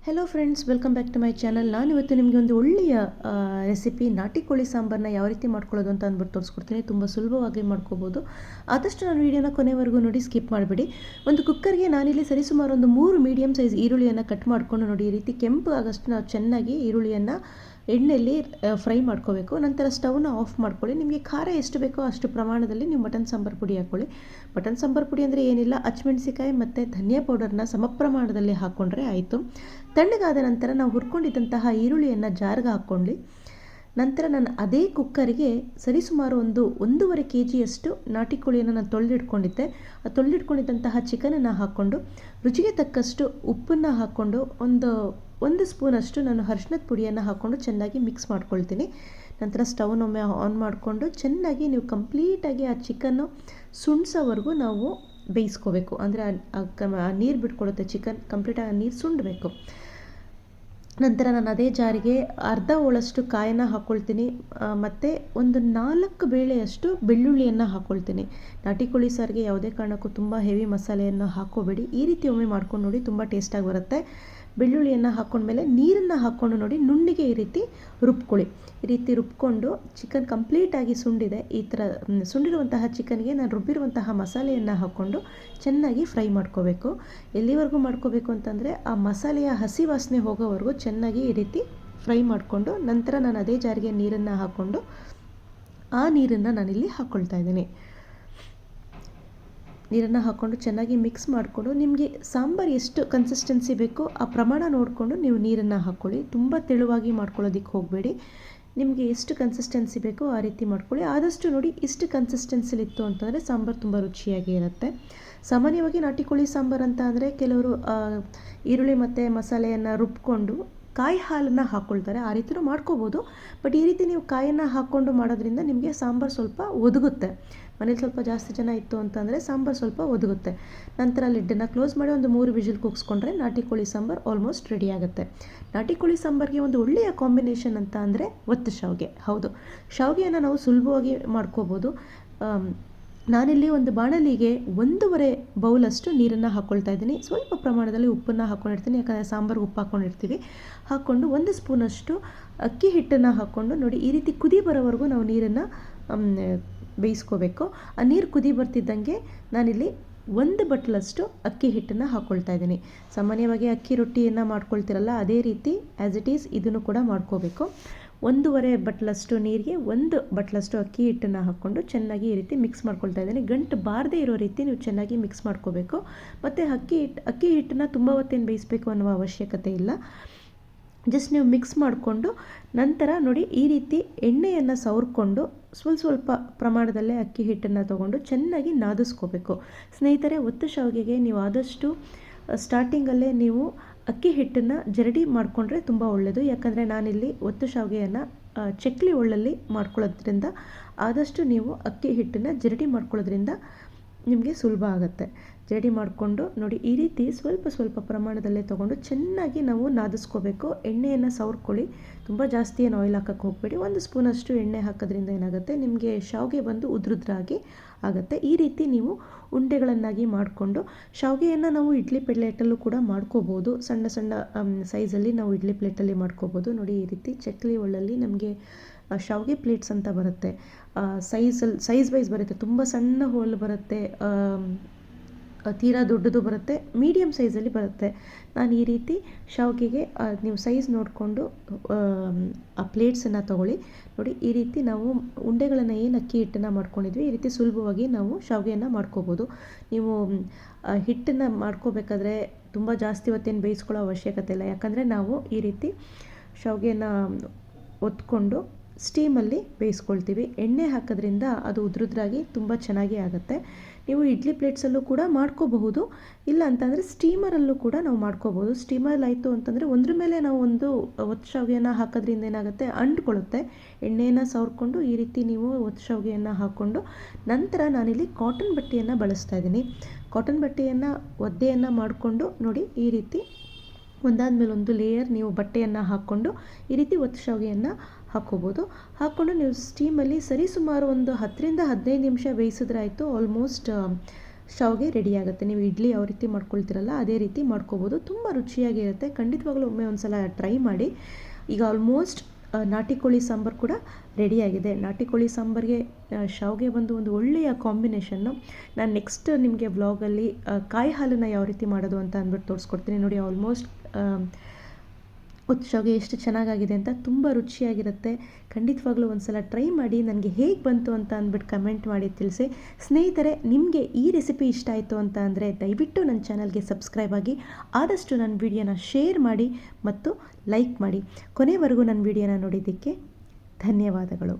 Hello friends, welcome back to my channel. ನಾನು ಇವತ್ತು ನಿಮಗೆ ಒಂದು ಒಳ್ಳೆಯ ರೆಸಿಪಿ ನಾಟಿ ಕೋಳಿ ಸಾಂಬಾರನ್ನ ಯಾವ ರೀತಿ ಮಾಡ್ಕೊಳ್ಳೋದು ಅಂತ ಅಂದ್ಬಿಟ್ಟು ತೋರಿಸ್ಕೊಡ್ತೀನಿ. ತುಂಬ ಸುಲಭವಾಗಿ ಮಾಡ್ಕೋಬೋದು. ಆದಷ್ಟು ನಾನು ವೀಡಿಯೋನ ಕೊನೆವರೆಗೂ ನೋಡಿ, ಸ್ಕಿಪ್ ಮಾಡಿಬಿಡಿ. ಒಂದು ಕುಕ್ಕರ್ಗೆ ನಾನಿಲ್ಲಿ ಸರಿಸುಮಾರು ಒಂದು 3 ಮೀಡಿಯಮ್ ಸೈಜ್ ಈರುಳ್ಳಿಯನ್ನು ಕಟ್ ಮಾಡಿಕೊಂಡು ನೋಡಿ, ಈ ರೀತಿ ಕೆಂಪು ಆಗಷ್ಟು ನಾವು ಚೆನ್ನಾಗಿ ಈರುಳ್ಳಿಯನ್ನು ಎಣ್ಣೆಯಲ್ಲಿ ಫ್ರೈ ಮಾಡ್ಕೋಬೇಕು. ನಂತರ ಸ್ಟವ್ನ ಆಫ್ ಮಾಡ್ಕೊಳ್ಳಿ. ನಿಮಗೆ ಖಾರ ಎಷ್ಟು ಬೇಕೋ ಅಷ್ಟು ಪ್ರಮಾಣದಲ್ಲಿ ನೀವು ಮಟನ್ ಸಾಂಬಾರು ಪುಡಿ ಹಾಕ್ಕೊಳ್ಳಿ. ಮಟನ್ ಸಾಂಬಾರು ಪುಡಿ ಅಂದರೆ ಏನಿಲ್ಲ, ಹಸಿಮೆಣಸಿಕಾಯಿ ಮತ್ತು ಧನಿಯಾ ಪೌಡರ್ನ ಸಮ ಪ್ರಮಾಣದಲ್ಲಿ ಹಾಕ್ಕೊಂಡ್ರೆ ಆಯಿತು. ತಣ್ಣಗಾದ ನಂತರ ನಾವು ಹುರ್ಕೊಂಡಿದ್ದಂತಹ ಈರುಳ್ಳಿಯನ್ನು ಜಾರ್ಗೆ ಹಾಕ್ಕೊಳ್ಳಿ. ನಂತರ ನಾನು ಅದೇ ಕುಕ್ಕರಿಗೆ ಸರಿಸುಮಾರು 1.5 kg ನಾಟಿ ಕೋಳಿಯನ್ನು ನಾನು ತೊಳೆದಿಟ್ಕೊಂಡಿದ್ದೆ. ಆ ತೊಳೆದಿಟ್ಕೊಂಡಿದ್ದಂತಹ ಚಿಕನನ್ನು ಹಾಕ್ಕೊಂಡು, ರುಚಿಗೆ ತಕ್ಕಷ್ಟು ಉಪ್ಪನ್ನು ಹಾಕ್ಕೊಂಡು, ಒಂದು ಸ್ಪೂನಷ್ಟು ನಾನು ಅರಿಶಿಣದ ಪುಡಿಯನ್ನು ಹಾಕ್ಕೊಂಡು ಚೆನ್ನಾಗಿ ಮಿಕ್ಸ್ ಮಾಡ್ಕೊಳ್ತೀನಿ. ನಂತರ ಸ್ಟವ್ನೊಮ್ಮೆ ಆನ್ ಮಾಡಿಕೊಂಡು ಚೆನ್ನಾಗಿ ನೀವು ಕಂಪ್ಲೀಟಾಗಿ ಆ ಚಿಕನ್ನು ಸುಣ್ಸೋವರೆಗೂ ನಾವು ಬೇಯಿಸ್ಕೋಬೇಕು. ಅಂದರೆ ಆ ನೀರು ಬಿಟ್ಕೊಡುತ್ತೆ, ಚಿಕನ್ ಕಂಪ್ಲೀಟಾಗಿ ನೀರು ಸುಂಡಬೇಕು. ನಂತರ ನಾನು ಅದೇ ಜಾರಿಗೆ ಅರ್ಧ ಹೋಳಷ್ಟು ಕಾಯನ್ನು ಹಾಕ್ಕೊಳ್ತೀನಿ, ಮತ್ತು ಒಂದು 4 ಬೇಳೆಯಷ್ಟು ಬೆಳ್ಳುಳ್ಳಿಯನ್ನು ಹಾಕ್ಕೊಳ್ತೀನಿ. ನಾಟಿ ಕೋಳಿ ಸಾರಿಗೆ ಯಾವುದೇ ಕಾರಣಕ್ಕೂ ತುಂಬ ಹೆವಿ ಮಸಾಲೆಯನ್ನು ಹಾಕ್ಕೋಬೇಡಿ. ಈ ರೀತಿ ಒಮ್ಮೆ ಮಾಡ್ಕೊಂಡು ನೋಡಿ, ತುಂಬ ಟೇಸ್ಟಾಗಿ ಬರುತ್ತೆ. ಬೆಳ್ಳುಳ್ಳಿಯನ್ನು ಹಾಕ್ಕೊಂಡ್ಮೇಲೆ ನೀರನ್ನು ಹಾಕ್ಕೊಂಡು ನೋಡಿ, ನುಣ್ಣಿಗೆ ಈ ರೀತಿ ರುಬ್ಕೊಳ್ಳಿ. ಈ ರೀತಿ ರುಬ್ಕೊಂಡು ಚಿಕನ್ ಕಂಪ್ಲೀಟಾಗಿ ಸುಂಡಿದೆ. ಈ ಥರ ಸುಂಡಿರುವಂತಹ ಚಿಕನ್ಗೆ ನಾನು ರುಬ್ಬಿರುವಂತಹ ಮಸಾಲೆಯನ್ನು ಹಾಕ್ಕೊಂಡು ಚೆನ್ನಾಗಿ ಫ್ರೈ ಮಾಡ್ಕೋಬೇಕು. ಎಲ್ಲಿವರೆಗೂ ಮಾಡ್ಕೋಬೇಕು ಅಂತಂದರೆ ಆ ಮಸಾಲೆಯ ಹಸಿ ವಾಸನೆ ಹೋಗೋವರೆಗೂ ಚೆನ್ನಾಗಿ ಈ ರೀತಿ ಫ್ರೈ ಮಾಡಿಕೊಂಡು, ನಂತರ ನಾನು ಅದೇ ಜಾರಿಗೆ ನೀರನ್ನು ಹಾಕ್ಕೊಂಡು ಆ ನೀರನ್ನು ನಾನಿಲ್ಲಿ ಹಾಕ್ಕೊಳ್ತಾ ಇದ್ದೀನಿ. ನೀರನ್ನು ಹಾಕ್ಕೊಂಡು ಚೆನ್ನಾಗಿ ಮಿಕ್ಸ್ ಮಾಡಿಕೊಂಡು, ನಿಮಗೆ ಸಾಂಬಾರು ಎಷ್ಟು ಕನ್ಸಿಸ್ಟೆನ್ಸಿ ಬೇಕೋ ಆ ಪ್ರಮಾಣ ನೋಡಿಕೊಂಡು ನೀವು ನೀರನ್ನು ಹಾಕ್ಕೊಳ್ಳಿ. ತುಂಬ ತೆಳುವಾಗಿ ಮಾಡ್ಕೊಳ್ಳೋದಕ್ಕೆ ಹೋಗಬೇಡಿ. ನಿಮಗೆ ಎಷ್ಟು ಕನ್ಸಿಸ್ಟೆನ್ಸಿ ಬೇಕೋ ಆ ರೀತಿ ಮಾಡ್ಕೊಳ್ಳಿ. ಆದಷ್ಟು ನೋಡಿ, ಇಷ್ಟು ಕನ್ಸಿಸ್ಟೆನ್ಸಿಲಿತ್ತು ಅಂತಂದರೆ ಸಾಂಬಾರು ತುಂಬ ರುಚಿಯಾಗಿ ಇರುತ್ತೆ. ಸಾಮಾನ್ಯವಾಗಿ ನಾಟಿ ಕೋಳಿ ಸಾಂಬಾರು ಅಂತ ಅಂದರೆ ಕೆಲವರು ಈರುಳ್ಳಿ ಮತ್ತು ಮಸಾಲೆಯನ್ನು ರುಬ್ಕೊಂಡು ಕಾಯಿ ಹಾಲನ್ನು ಹಾಕ್ಕೊಳ್ತಾರೆ. ಆ ರೀತಿಯೂ ಮಾಡ್ಕೋಬೋದು. ಬಟ್ ಈ ರೀತಿ ನೀವು ಕಾಯನ್ನು ಹಾಕ್ಕೊಂಡು ಮಾಡೋದ್ರಿಂದ ನಿಮಗೆ ಸಾಂಬಾರು ಸ್ವಲ್ಪ ಒದಗುತ್ತೆ. ಮನೇಲಿ ಸ್ವಲ್ಪ ಜಾಸ್ತಿ ಜನ ಇತ್ತು ಅಂತಂದರೆ ಸಾಂಬಾರು ಸ್ವಲ್ಪ ಒದಗುತ್ತೆ. ನಂತರ ಲಿಡ್ಡನ್ನು ಕ್ಲೋಸ್ ಮಾಡಿ ಒಂದು 3 ವಿಜಿಲ್ ಕೂಗಿಸ್ಕೊಂಡ್ರೆ ನಾಟಿ ಕೋಳಿ ಸಾಂಬಾರು ಆಲ್ಮೋಸ್ಟ್ ರೆಡಿ ಆಗುತ್ತೆ. ನಾಟಿ ಕೋಳಿ ಸಾಂಬಾರಿಗೆ ಒಂದು ಒಳ್ಳೆಯ ಕಾಂಬಿನೇಷನ್ ಅಂತ ಅಂದರೆ ಒತ್ತು ಶಾವಿಗೆ. ಹೌದು, ಶಾವಿಗೆಯನ್ನು ನಾವು ಸುಲಭವಾಗಿ ಮಾಡ್ಕೋಬೋದು. ನಾನಿಲ್ಲಿ ಒಂದು ಬಾಣಲಿಗೆ 1.5 ಬೌಲಷ್ಟು ನೀರನ್ನು ಹಾಕ್ಕೊಳ್ತಾ ಇದ್ದೀನಿ. ಸ್ವಲ್ಪ ಪ್ರಮಾಣದಲ್ಲಿ ಉಪ್ಪನ್ನು ಹಾಕ್ಕೊಂಡಿರ್ತೀನಿ, ಯಾಕಂದರೆ ಸಾಂಬಾರು ಉಪ್ಪು ಹಾಕ್ಕೊಂಡಿರ್ತೀವಿ. ಹಾಕ್ಕೊಂಡು 1 ಸ್ಪೂನಷ್ಟು ಅಕ್ಕಿ ಹಿಟ್ಟನ್ನು ಹಾಕ್ಕೊಂಡು ನೋಡಿ, ಈ ರೀತಿ ಕುದಿ ಬರೋವರೆಗೂ ನಾವು ನೀರನ್ನು ಬೇಯಿಸ್ಕೋಬೇಕು. ಆ ನೀರು ಕುದಿ ಬರ್ತಿದ್ದಂಗೆ ನಾನಿಲ್ಲಿ 1 ಬಟ್ಲಷ್ಟು ಅಕ್ಕಿ ಹಿಟ್ಟನ್ನು ಹಾಕ್ಕೊಳ್ತಾ ಇದ್ದೀನಿ. ಸಾಮಾನ್ಯವಾಗಿ ಅಕ್ಕಿ ರೊಟ್ಟಿಯನ್ನು ಮಾಡ್ಕೊಳ್ತಿರಲ್ಲ, ಅದೇ ರೀತಿ ಆ್ಯಸ್ ಇಟ್ ಈಸ್ ಇದನ್ನು ಕೂಡ ಮಾಡ್ಕೋಬೇಕು. 1.5 ಬಟ್ಲಷ್ಟು ನೀರಿಗೆ 1 ಬಟ್ಲಷ್ಟು ಅಕ್ಕಿ ಹಿಟ್ಟನ್ನು ಹಾಕ್ಕೊಂಡು ಚೆನ್ನಾಗಿ ಈ ರೀತಿ ಮಿಕ್ಸ್ ಮಾಡ್ಕೊಳ್ತಾ ಇದ್ದೀನಿ. ಗಂಟು ಬಾರದೇ ಇರೋ ರೀತಿ ನೀವು ಚೆನ್ನಾಗಿ ಮಿಕ್ಸ್ ಮಾಡ್ಕೋಬೇಕು. ಮತ್ತು ಅಕ್ಕಿ ಹಿಟ್ಟನ್ನು ತುಂಬ ಹೊತ್ತೇನು ಬೇಯಿಸಬೇಕು ಅನ್ನುವ ಅವಶ್ಯಕತೆ ಇಲ್ಲ. ಜಸ್ಟ್ ನೀವು ಮಿಕ್ಸ್ ಮಾಡಿಕೊಂಡು ನಂತರ ನೋಡಿ, ಈ ರೀತಿ ಎಣ್ಣೆಯನ್ನು ಸವರ್ಕೊಂಡು ಸ್ವಲ್ಪ ಪ್ರಮಾಣದಲ್ಲೇ ಅಕ್ಕಿ ಹಿಟ್ಟನ್ನು ತೊಗೊಂಡು ಚೆನ್ನಾಗಿ ನಾದಿಸ್ಕೋಬೇಕು. ಸ್ನೇಹಿತರೆ, ಒತ್ತು ಶಾವಿಗೆಗೆ ನೀವು ಆದಷ್ಟು ಸ್ಟಾರ್ಟಿಂಗಲ್ಲೇ ನೀವು ಅಕ್ಕಿ ಹಿಟ್ಟನ್ನು ಜರಡಿ ಮಾಡಿಕೊಂಡ್ರೆ ತುಂಬ ಒಳ್ಳೆಯದು. ಯಾಕಂದರೆ ನಾನಿಲ್ಲಿ ಒತ್ತು ಶಾವಿಗೆಯನ್ನು ಚಕ್ಲಿ ಒಳ್ಳಲ್ಲಿ ಮಾಡ್ಕೊಳ್ಳೋದ್ರಿಂದ ಆದಷ್ಟು ನೀವು ಅಕ್ಕಿ ಹಿಟ್ಟನ್ನು ಜರಡಿ ಮಾಡ್ಕೊಳ್ಳೋದ್ರಿಂದ ನಿಮಗೆ ಸುಲಭ ಆಗುತ್ತೆ. ಜರಡಿ ಮಾಡಿಕೊಂಡು ನೋಡಿ, ಈ ರೀತಿ ಸ್ವಲ್ಪ ಪ್ರಮಾಣದಲ್ಲೇ ತೊಗೊಂಡು ಚೆನ್ನಾಗಿ ನಾವು ನಾದಿಸ್ಕೋಬೇಕು. ಎಣ್ಣೆಯನ್ನು ಸವರ್ಕೊಳ್ಳಿ. ತುಂಬ ಜಾಸ್ತಿ ಏನು ಆಯಿಲ್ ಹಾಕೋಕ್ಕೆ ಹೋಗಬೇಡಿ. 1 ಸ್ಪೂನಷ್ಟು ಎಣ್ಣೆ ಹಾಕೋದ್ರಿಂದ ಏನಾಗುತ್ತೆ, ನಿಮಗೆ ಶಾವಿಗೆ ಬಂದು ಉದ್ರುದ್ರಾಗಿ ಆಗುತ್ತೆ. ಈ ರೀತಿ ನೀವು ಉಂಡೆಗಳನ್ನಾಗಿ ಮಾಡಿಕೊಂಡು, ಶಾವಿಗೆಯನ್ನು ನಾವು ಇಡ್ಲಿ ಪ್ಲೇಟಲ್ಲೂ ಕೂಡ ಮಾಡ್ಕೋಬೋದು. ಸಣ್ಣ ಸೈಜಲ್ಲಿ ನಾವು ಇಡ್ಲಿ ಪ್ಲೇಟಲ್ಲಿ ಮಾಡ್ಕೋಬೋದು. ನೋಡಿ, ಈ ರೀತಿ ಚಕ್ಲಿ ಒಳ್ಳಲ್ಲಿ ನಮಗೆ ಶಾವಿಗೆ ಪ್ಲೇಟ್ಸ್ ಅಂತ ಬರುತ್ತೆ. ಸೈಜ್ ವೈಸ್ ಬರುತ್ತೆ. ತುಂಬ ಸಣ್ಣ ಹೋಲ್ ಬರುತ್ತೆ, ತೀರಾ ದೊಡ್ಡದು ಬರುತ್ತೆ, ಮೀಡಿಯಮ್ ಸೈಜಲ್ಲಿ ಬರುತ್ತೆ. ನಾನು ಈ ರೀತಿ ಶಾವಿಗೆಗೆ ನೀವು ಸೈಜ್ ನೋಡಿಕೊಂಡು ಆ ಪ್ಲೇಟ್ಸನ್ನು ತೊಗೊಳ್ಳಿ. ನೋಡಿ, ಈ ರೀತಿ ನಾವು ಉಂಡೆಗಳನ್ನು ಏನು ಅಕ್ಕಿ ಹಿಟ್ಟನ್ನು ಮಾಡ್ಕೊಂಡಿದ್ವಿ, ಈ ರೀತಿ ಸುಲಭವಾಗಿ ನಾವು ಶಾವಿಗೆಯನ್ನು ಮಾಡ್ಕೋಬೋದು. ನೀವು ಹಿಟ್ಟನ್ನು ಮಾಡ್ಕೋಬೇಕಾದ್ರೆ ತುಂಬ ಜಾಸ್ತಿ ಹೊತ್ತೇನು ಬೇಯಿಸ್ಕೊಳ್ಳೋ ಅವಶ್ಯಕತೆ ಇಲ್ಲ. ಯಾಕಂದರೆ ನಾವು ಈ ರೀತಿ ಶಾವಿಗೆಯನ್ನು ಒತ್ಕೊಂಡು ಸ್ಟೀಮಲ್ಲಿ ಬೇಯಿಸ್ಕೊಳ್ತೀವಿ. ಎಣ್ಣೆ ಹಾಕೋದ್ರಿಂದ ಅದು ಉದ್ರುದ್ರಾಗಿ ತುಂಬ ಚೆನ್ನಾಗಿ ಆಗುತ್ತೆ. ನೀವು ಇಡ್ಲಿ ಪ್ಲೇಟ್ಸಲ್ಲೂ ಕೂಡ ಮಾಡ್ಕೋಬಹುದು, ಇಲ್ಲ ಅಂತಂದರೆ ಸ್ಟೀಮರಲ್ಲೂ ಕೂಡ ನಾವು ಮಾಡ್ಕೋಬೋದು. ಸ್ಟೀಮರಲ್ಲಿ ಆಯಿತು ಅಂತಂದರೆ ಒಂದ್ರ ಮೇಲೆ ನಾವು ಒಂದು ಒತ್ತು ಶಾವಿಗೆಯನ್ನು ಹಾಕೋದ್ರಿಂದ ಏನಾಗುತ್ತೆ, ಅಂಟ್ಕೊಳ್ಳುತ್ತೆ. ಎಣ್ಣೆಯನ್ನು ಸವರ್ಕೊಂಡು ಈ ರೀತಿ ನೀವು ಒತ್ತು ಶಾವಿಗೆಯನ್ನು ಹಾಕ್ಕೊಂಡು, ನಂತರ ನಾನಿಲ್ಲಿ ಕಾಟನ್ ಬಟ್ಟೆಯನ್ನು ಬಳಸ್ತಾ ಇದ್ದೀನಿ. ಕಾಟನ್ ಬಟ್ಟೆಯನ್ನು ಒದ್ದೆಯನ್ನು ಮಾಡಿಕೊಂಡು ನೋಡಿ, ಈ ರೀತಿ ಒಂದಾದ್ಮೇಲೆ ಒಂದು ಲೇಯರ್ ನೀವು ಬಟ್ಟೆಯನ್ನು ಹಾಕ್ಕೊಂಡು ಈ ರೀತಿ ಒತ್ತು ಶಾವಿಗೆಯನ್ನು ಹಾಕ್ಕೋಬೋದು. ಹಾಕ್ಕೊಂಡು ನೀವು ಸ್ಟೀಮಲ್ಲಿ ಸರಿಸುಮಾರು ಒಂದು 10 ರಿಂದ 15 ನಿಮಿಷ ಬೇಯಿಸಿದ್ರೆ ಆಯಿತು. ಆಲ್ಮೋಸ್ಟ್ ಶಾವಿಗೆ ರೆಡಿ ಆಗುತ್ತೆ. ನೀವು ಇಡ್ಲಿ ಯಾವ ರೀತಿ ಮಾಡ್ಕೊಳ್ತೀರಲ್ಲ ಅದೇ ರೀತಿ ಮಾಡ್ಕೋಬೋದು. ತುಂಬ ರುಚಿಯಾಗಿರುತ್ತೆ. ಖಂಡಿತವಾಗ್ಲೂ ಒಮ್ಮೆ ಒಂದು ಸಲ ಟ್ರೈ ಮಾಡಿ. ಈಗ ಆಲ್ಮೋಸ್ಟ್ ನಾಟಿ ಕೋಳಿ ಸಾಂಬಾರು ಕೂಡ ರೆಡಿಯಾಗಿದೆ. ನಾಟಿ ಕೋಳಿ ಸಾಂಬಾರಿಗೆ ಶಾವಿಗೆ ಬಂದು ಒಂದು ಒಳ್ಳೆಯ ಕಾಂಬಿನೇಷನ್ನು. ನಾನು ನೆಕ್ಸ್ಟ್ ನಿಮಗೆ ವ್ಲಾಗಲ್ಲಿ ಕಾಯಿ ಹಾಲನ್ನು ಯಾವ ರೀತಿ ಮಾಡೋದು ಅಂತ ಅಂದ್ಬಿಟ್ಟು ತೋರಿಸ್ಕೊಡ್ತೀನಿ. ನೋಡಿ ಆಲ್ಮೋಸ್ಟ್ ಶಾವಿಗೆ ಎಷ್ಟು ಚೆನ್ನಾಗಾಗಿದೆ ಅಂತ. ತುಂಬ ರುಚಿಯಾಗಿರುತ್ತೆ. ಖಂಡಿತವಾಗ್ಲೂ ಒಂದು ಸಲ ಟ್ರೈ ಮಾಡಿ. ನನಗೆ ಹೇಗೆ ಬಂತು ಅಂತ ಅಂದ್ಬಿಟ್ಟು ಕಮೆಂಟ್ ಮಾಡಿ ತಿಳಿಸಿ. ಸ್ನೇಹಿತರೆ, ನಿಮಗೆ ಈ ರೆಸಿಪಿ ಇಷ್ಟ ಆಯಿತು ಅಂತ ಅಂದರೆ ದಯವಿಟ್ಟು ನನ್ನ ಚಾನಲ್ಗೆ ಸಬ್ಸ್ಕ್ರೈಬ್ ಆಗಿ, ಆದಷ್ಟು ನನ್ನ ವಿಡಿಯೋನ ಶೇರ್ ಮಾಡಿ ಮತ್ತು ಲೈಕ್ ಮಾಡಿ. ಕೊನೆವರೆಗೂ ನನ್ನ ವಿಡಿಯೋನ ನೋಡಿದ್ದಕ್ಕೆ ಧನ್ಯವಾದಗಳು.